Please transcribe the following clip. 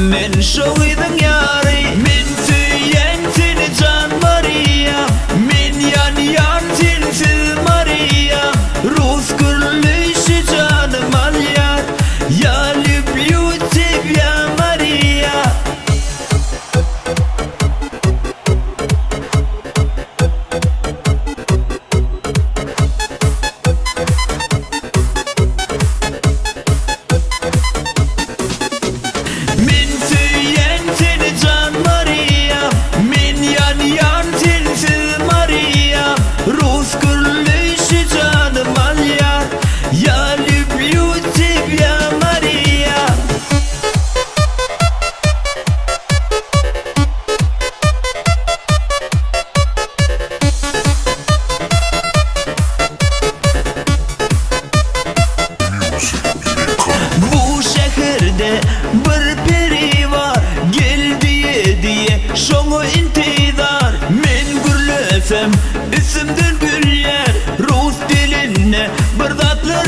Men şoğuydun yari, men süyen seni can Maria. Men yan sensiz Maria. Rus gürlüşü canım al yar. Я люблю тебя, Мария. Men süyen seni can Maria. Men yan sensiz Maria. Rus gürlüşü canım al yar. Я люблю тебя, Maria. Bu şehirde bir peri var, gel diye şoňa intizar. Men gürlesem üstümden gül yer, Rus diline bir zatlar